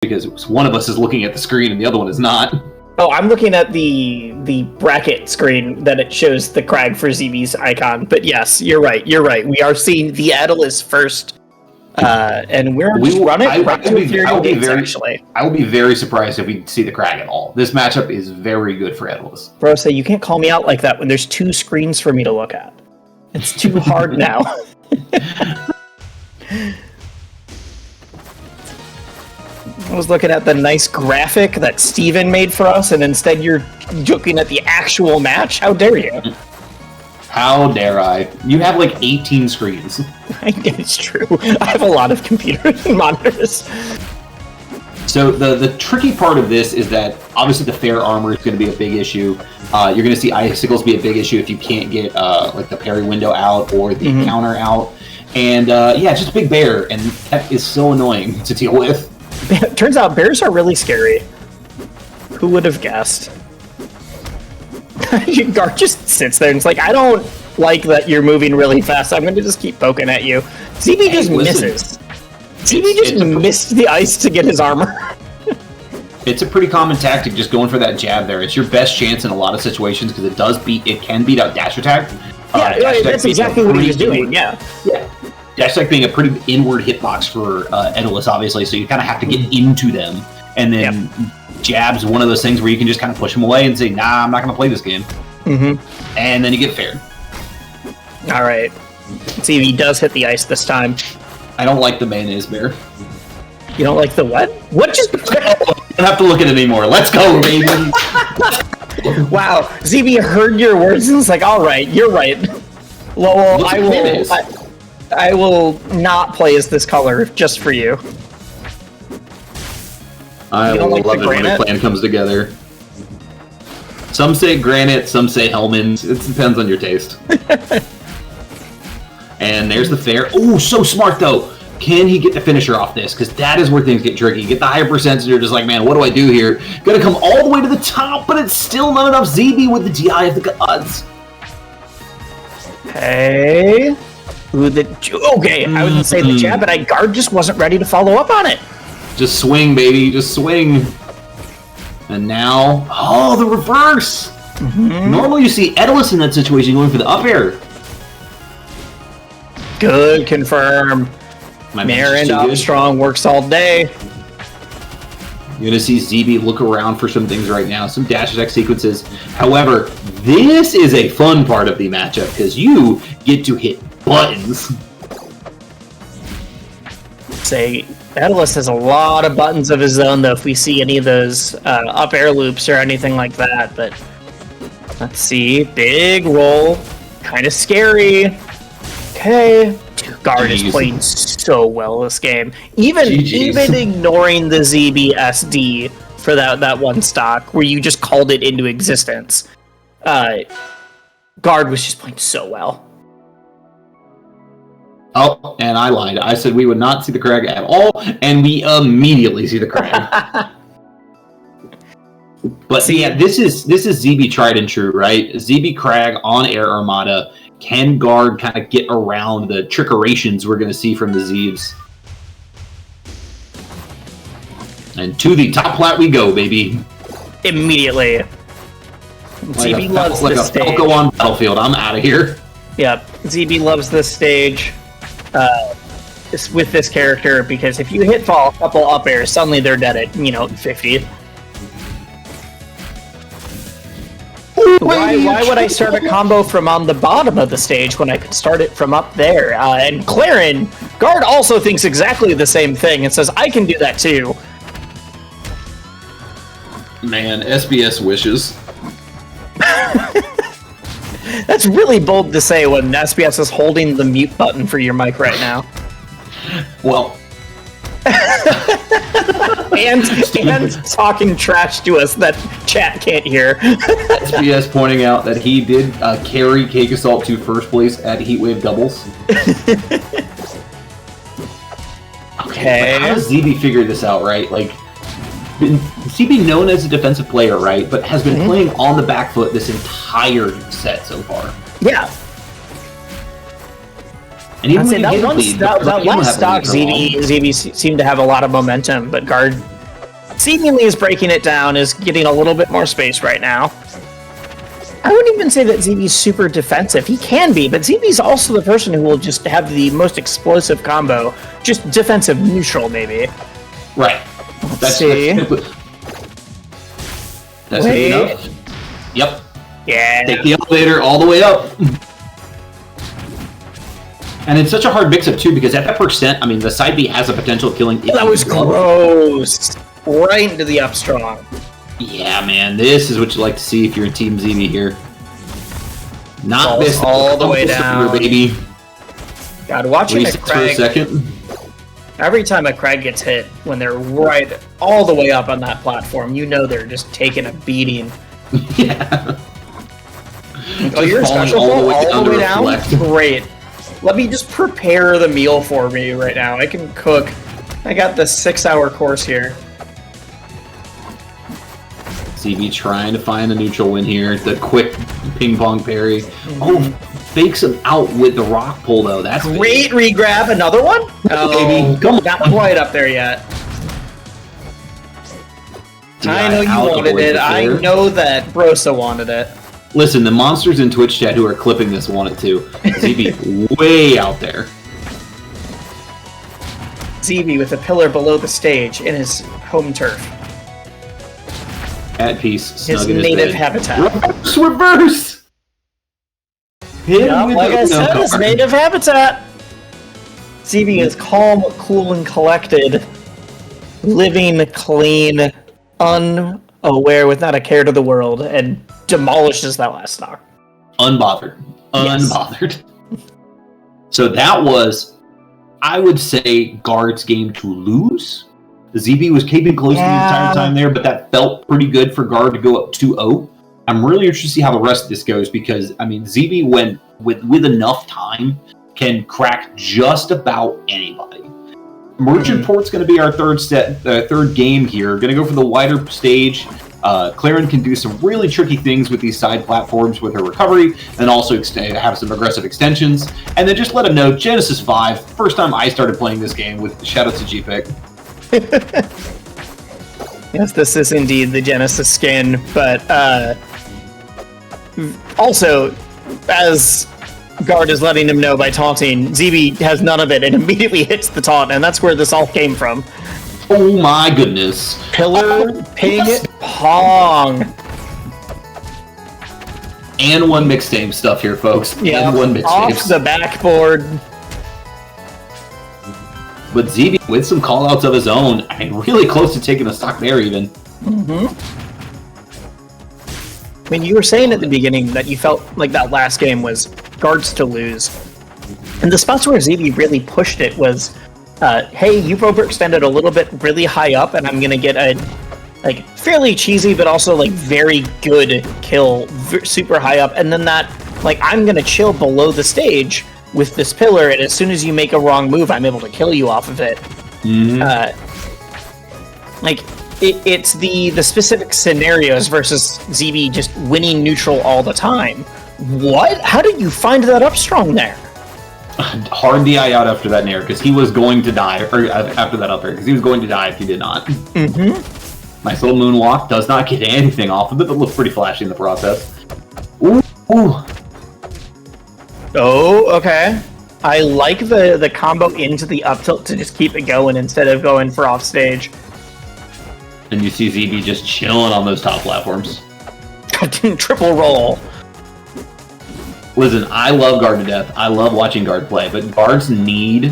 because one of us is looking at the screen and the other one is not. Oh, I'm looking at the bracket screen that it shows the Crag for ZeeBee's icon. But yes, you're right. We are seeing the Aeolus first. And we're running right to Imperial Gates, actually. I will be very surprised if we see the Crag at all. This matchup is very good for Aeolus. Bro, say you can't call me out like that when there's 2 screens for me to look at. It's too hard now. I was looking at the nice graphic that Steven made for us, and instead you're looking at the actual match? How dare you? How dare I? You have like 18 screens. It's true. I have a lot of computers and monitors. So the tricky part of this is that obviously the fair armor is going to be a big issue. You're going to see icicles be a big issue if you can't get like the parry window out or the counter out. And yeah, it's just a big bear, and that is so annoying to deal with. It turns out bears are really scary. Who would have guessed? Gar just sits there and it's like, I don't like that you're moving really fast. I'm going to just keep poking at you. ZeeBee just misses. ZeeBee just missed the ice to get his armor. It's a pretty common tactic, just going for that jab there. It's your best chance in a lot of situations because it can beat out dash attack. Yeah, that's exactly what he was doing. Yeah. Dash attack being a pretty inward hitbox for Aeolus, obviously, so you kind of have to get into them, and then jab's one of those things where you can just kind of push them away and say, nah, I'm not going to play this game. And then you get fair. All right. Let's see if he does hit the ice this time. I don't like the mayonnaise bear. You don't like the what? What just... I don't have to look at it anymore. Let's go, baby. Wow. ZeeBee heard your words and was like, all right, you're right. Well, I will not play as this color just for you. I love it when a plan comes together. Some say granite, some say Hellman's. It depends on your taste. And there's the fair. Oh, so smart, though. Can he get the finisher off this? Because that is where things get tricky. You get the higher percents, and you're just like, man, what do I do here? Gonna come all the way to the top, but it's still not enough. ZeeBee with the DI of the gods. Hey. Okay, I was gonna say the jab, but Guard just wasn't ready to follow up on it. Just swing, baby. Just swing. And now... Oh, the reverse! Normally you see Aeolus in that situation going for the up air. Good confirm. Marin Armstrong works all day. You're going to see ZeeBee look around for some things right now. Some dash attack sequences. However, this is a fun part of the matchup because you get to hit buttons. Say... Aeolus has a lot of buttons of his own, though, if we see any of those up air loops or anything like that. But let's see. Big roll. Kind of scary. Okay. Guard is playing so well this game. Even ignoring the ZeeBee SD for that one stock where you just called it into existence. Guard was just playing so well. Oh, and I lied. I said we would not see the Crag at all, and we immediately see the Crag. But see, yeah, this is ZeeBee tried and true, right? ZeeBee Crag on Air Armada. Can Guard kind of get around the trickerations we're going to see from the Zeebs? And to the top plat we go, baby. Immediately. ZeeBee loves this stage. Like a Falco on Battlefield. I'm out of here. Yep. ZeeBee loves this stage. With this character, because if you hit fall a couple up airs, suddenly they're dead at 50. Why would I start a combo from on the bottom of the stage when I could start it from up there? And Clarin, Guard also thinks exactly the same thing and says, I can do that too. Man, SBS wishes. That's really bold to say when SBS is holding the mute button for your mic right now. Well. and talking trash to us that chat can't hear. SBS pointing out that he did carry Cake Assault to first place at Heatwave Doubles. Okay. How does ZeeBee figure this out, right? Like, ZeeBee known as a defensive player, right? But has been playing on the back foot this entire set so far. Yeah. And even that last stock, ZeeBee seemed to have a lot of momentum, but Guard seemingly is breaking it down, is getting a little bit more space right now. I wouldn't even say that ZeeBee's super defensive. He can be, but ZeeBee's also the person who will just have the most explosive combo. Just defensive neutral, maybe. Right. That's enough. Yep. Yeah. Take the elevator all the way up. And it's such a hard mix-up, too, because at that percent, I mean, the side B has the potential of killing... That was gross. Right into the up strong. Yeah, man, this is what you like to see if you're in Team ZeeBee here. Not this all the way down, baby. God, watching a for a second. Every time a Craig gets hit, when they're right all the way up on that platform, you know they're just taking a beating. Yeah. Oh, you're special all the way down? Great. Let me just prepare the meal for me right now. I can cook. I got the 6-hour course here. ZeeBee trying to find a neutral win here. The quick ping pong parry. Oh, fakes him out with the rock pull though. That's great regrab. Another one? Oh, baby, come on. Not quite up there yet. I know you wanted it. I know that Brosa wanted it. Listen, the monsters in Twitch chat who are clipping this want it too. ZeeBee way out there. ZeeBee with a pillar below the stage in his home turf. At peace, his native habitat. Reverse! Yeah, like I said, his native habitat. ZeeBee is calm, cool, and collected. Living clean, unaware, with not a care to the world, and demolishes that last stock. Unbothered. Unbothered. Yes. So that was, I would say, Guard's game to lose. ZeeBee was keeping close the entire time there, but that felt pretty good for Guard to go up 2-0. I'm really interested to see how the rest of this goes because, I mean, ZeeBee, when with enough time, can crack just about anybody. Merchant Port's going to be our third game here. Going to go for the wider stage. Claren can do some really tricky things with these side platforms with her recovery, and also have some aggressive extensions. And then just let him know, Genesis 5, first time I started playing this game with shoutouts to GPIC. Yes, this is indeed the Genesis skin, but also, as Guard is letting him know by taunting, ZeeBee has none of it and immediately hits the taunt, and that's where this all came from. Oh my goodness. Pillar, pig, pong. And one mixtape stuff here, folks. Yeah, and one mixtape. Off the backboard. But ZeeBee, with some callouts of his own, I mean, really close to taking a stock there, even. I mean, you were saying at the beginning that you felt like that last game was Guards to lose. And the spots where ZeeBee really pushed it was, hey, you've overextended a little bit really high up, and I'm going to get a like fairly cheesy, but also like very good kill super high up. And then that, like, I'm going to chill below the stage with this pillar, and as soon as you make a wrong move, I'm able to kill you off of it. It's the specific scenarios versus ZeeBee just winning neutral all the time. What? How did you find that up strong there? Hard DI out after that nair, because he was going to die, or after that up air, because he was going to die if he did not. Nice little moonwalk, does not get anything off of it, but looks pretty flashy in the process. Ooh. Oh, okay. I like the combo into the up tilt to just keep it going instead of going for off stage. And you see ZeeBee just chilling on those top platforms. Triple roll. Listen, I love Guard to death. I love watching Guard play, but Guard's need,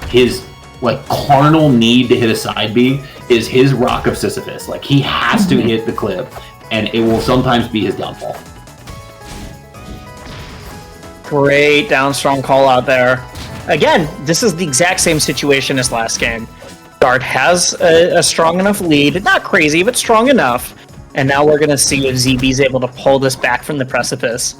his like carnal need to hit a side B, is his Rock of Sisyphus. Like, he has to hit the clip, and it will sometimes be his downfall. Great down strong call out there. Again, this is the exact same situation as last game. Guard has a strong enough lead, not crazy, but strong enough. And now we're going to see if ZeeBee's able to pull this back from the precipice.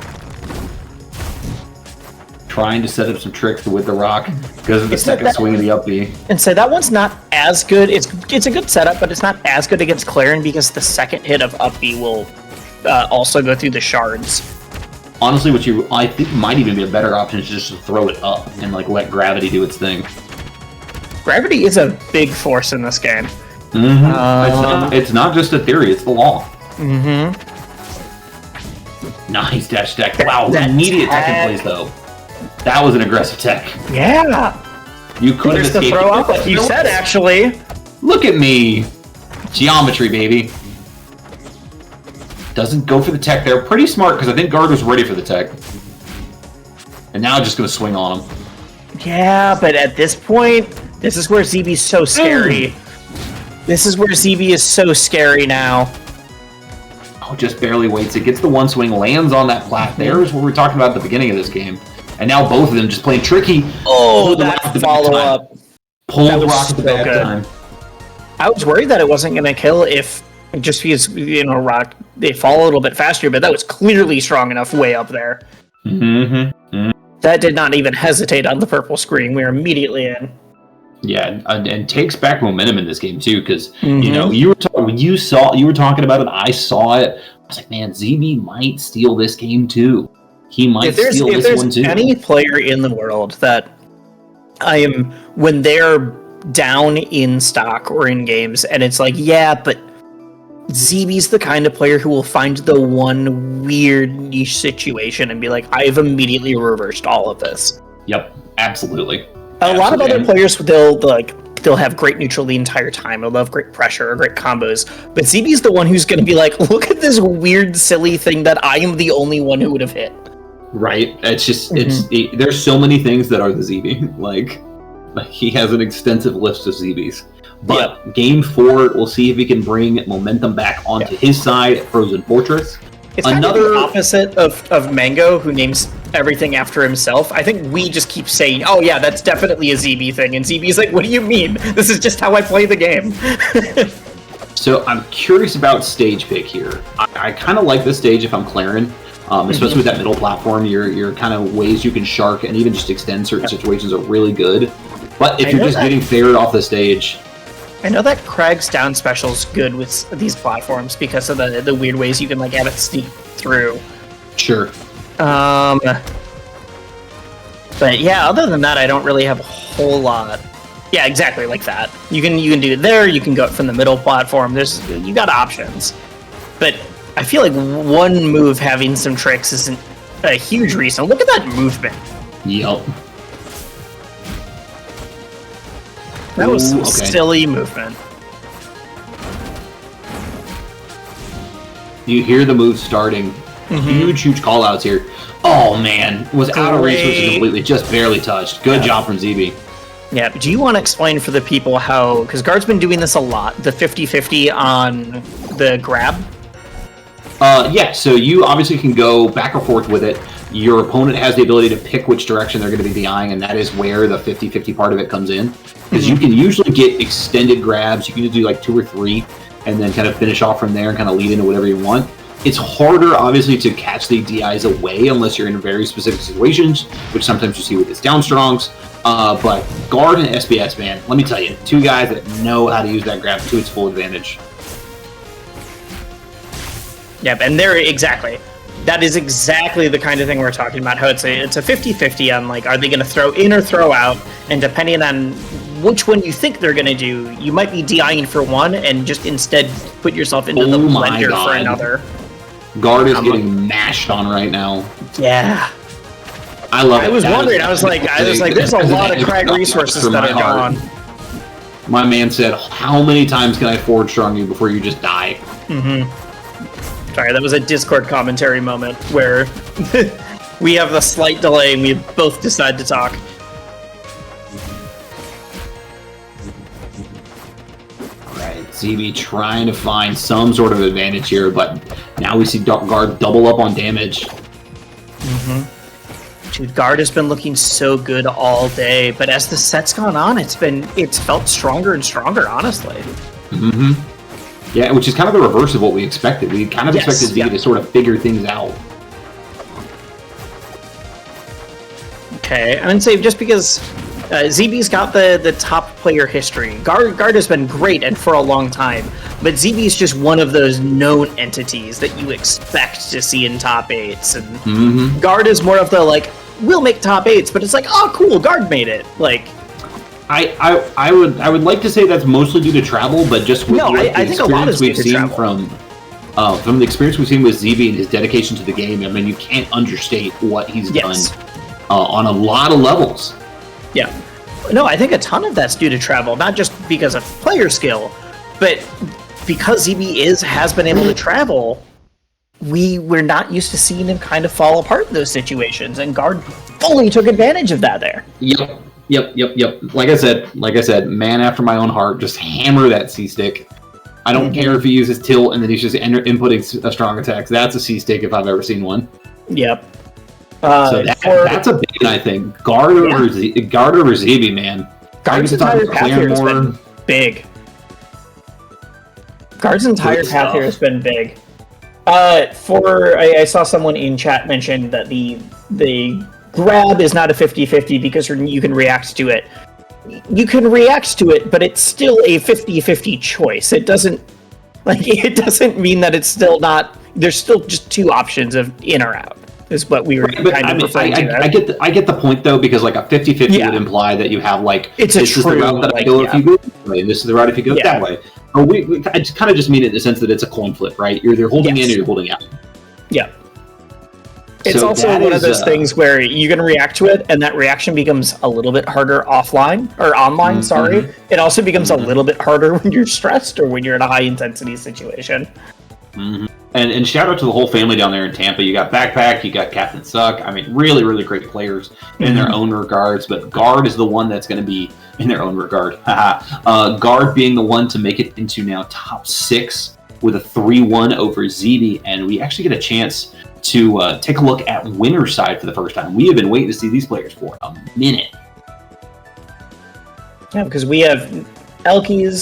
Trying to set up some tricks with the rock because of the second swing of the up B. And so that one's not as good. It's a good setup, but it's not as good against Claren because the second hit of up B will also go through the shards. Honestly, I think might even be a better option is just to throw it up and like let gravity do its thing. Gravity is a big force in this game. It's not just a theory; it's the law. Nice dash tech. Wow, immediate tech in place though. That was an aggressive tech. Yeah. You could have escaped. Throw up, like you said, actually. Look at me. Geometry, baby. Doesn't go for the tech there. Pretty smart, because I think guard was ready for the tech. And now just going to swing on him. Yeah, but at this point, this is where ZeeBee's so scary. This is where ZeeBee is so scary now. Oh, just barely waits. It gets the one swing, lands on that plat. There's what we were talking about at the beginning of this game. And now both of them just playing tricky. Oh, that follow-up. Pull the rock at the bad time. I was worried that it wasn't going to kill if, just because, you know, rock, they fall a little bit faster, but that was clearly strong enough way up there. That did not even hesitate on the purple screen. We were immediately in. Yeah, and takes back momentum in this game too, because you know you were talking about it. I saw it. I was like, man, ZeeBee might steal this game too. He might steal this one too. If there's any player in the world that I am, when they're down in stock or in games, and it's like, yeah, but ZeeBee's the kind of player who will find the one weird niche situation and be like, I've immediately reversed all of this. Yep, absolutely. A lot of other players, they'll have great neutral the entire time. They'll have great pressure or great combos. But ZeeBee's the one who's going to be like, look at this weird, silly thing that I am the only one who would have hit. Right. It's just, there's so many things that are the ZeeBee. Like he has an extensive list of ZeeBees. But game 4, we'll see if he can bring momentum back onto his side at Frozen Fortress. It's kind of the opposite of Mango, who names everything after himself. I think we just keep saying, oh yeah, that's definitely a ZeeBee thing. And ZeeBee's like, what do you mean? This is just how I play the game. So I'm curious about stage pick here. I kind of like this stage if I'm Clarin, especially with that middle platform. Your kind of ways you can shark and even just extend certain situations are really good. But if you're just getting favored off the stage... I know that Craig's down special is good with these platforms because of the weird ways you can like have it sneak through. Sure. But yeah, other than that, I don't really have a whole lot. Yeah, exactly like that. You can do it there. You can go from the middle platform. You got options. But I feel like one move having some tricks isn't a huge reason. Look at that movement. Yep. That was some silly movement. You hear the move starting. Huge call-outs here. Oh, man. Was out of resources completely. Just barely touched. Good job from ZeeBee. Yeah. Do you want to explain for the people how... Because Guard's been doing this a lot. The 50-50 on the grab? Yeah. So you obviously can go back or forth with it. Your opponent has the ability to pick which direction they're going to be DIing, and that is where the 50-50 part of it comes in. Because you can usually get extended grabs. You can just do like 2 or 3, and then kind of finish off from there and kind of lead into whatever you want. It's harder, obviously, to catch the DIs away unless you're in very specific situations, which sometimes you see with its down strongs. But Guard and SBS, man, let me tell you, 2 guys that know how to use that grab to its full advantage. Yep, and that is exactly the kind of thing we're talking about, how it's a 50-50 on, like, are they going to throw in or throw out, and depending on which one you think they're going to do, you might be DIing for one and just instead put yourself into the blender for another. Guard is getting mashed on right now. Yeah. I love it. I was wondering, I was like, there's a lot of Crag resources that are gone. My man said, how many times can I forward strong you before you just die? Sorry, that was a Discord commentary moment where we have a slight delay and we both decide to talk. Alright, ZeeBee trying to find some sort of advantage here, but now we see Guard double up on damage. Dude, Guard has been looking so good all day, but as the set's gone on, it's felt stronger and stronger, honestly. Yeah, which is kind of the reverse of what we expected. We kind of expected ZeeBee to sort of figure things out. Okay, I'm going to say just because ZeeBee's got the top player history. Guard has been great and for a long time, but ZeeBee's just one of those known entities that you expect to see in top 8s. And Guard is more of the, like, we'll make top 8s, but it's like, oh, cool, Guard made it. Like, I would like to say that's mostly due to travel, but just with I think a lot is due to travel. From the experience we've seen with ZeeBee and his dedication to the game, I mean, you can't understate what he's done on a lot of levels. Yeah. No, I think a ton of that's due to travel, not just because of player skill, but because ZeeBee has been able to travel. We're not used to seeing him kind of fall apart in those situations, and Guard fully took advantage of that there. Yep. Like I said, man after my own heart. Just hammer that C stick. I don't care if he uses tilt and then he's just inputting a strong attack. That's a C stick if I've ever seen one. Yep. So that's a big one, I think. Guard over ZeeBee, man. Guard's entire path here has been big. Guard's entire path here has been big. I saw someone in chat mention that the grab is not a 50-50 because you can react to it. You can react to it, but it's still a 50-50 choice. It doesn't mean that it's still not. There's still just two options of in or out. Is what we were kind of referring to. I get the point though, because like a 50-50 would imply that you have like this is the route that I go if you go this way, and this is the route if you go that way. Or I just kind of just mean it in the sense that it's a coin flip, right? You're either holding in or you're holding out. Yeah. It's also one of those things where you can react to it, and that reaction becomes a little bit harder offline or online. Sorry, it also becomes a little bit harder when you're stressed or when you're in a high intensity situation. And shout out to the whole family down there in Tampa. You got Backpack, you got Captain Suck. I mean, really, really great players in their own regards. But Guard is the one that's going to be in their own regard. Guard being the one to make it into now top 6 with a 3-1 over ZeeBee, and we actually get a chance to take a look at winner's side for the first time. We have been waiting to see these players for a minute. Yeah, because we have Elkies,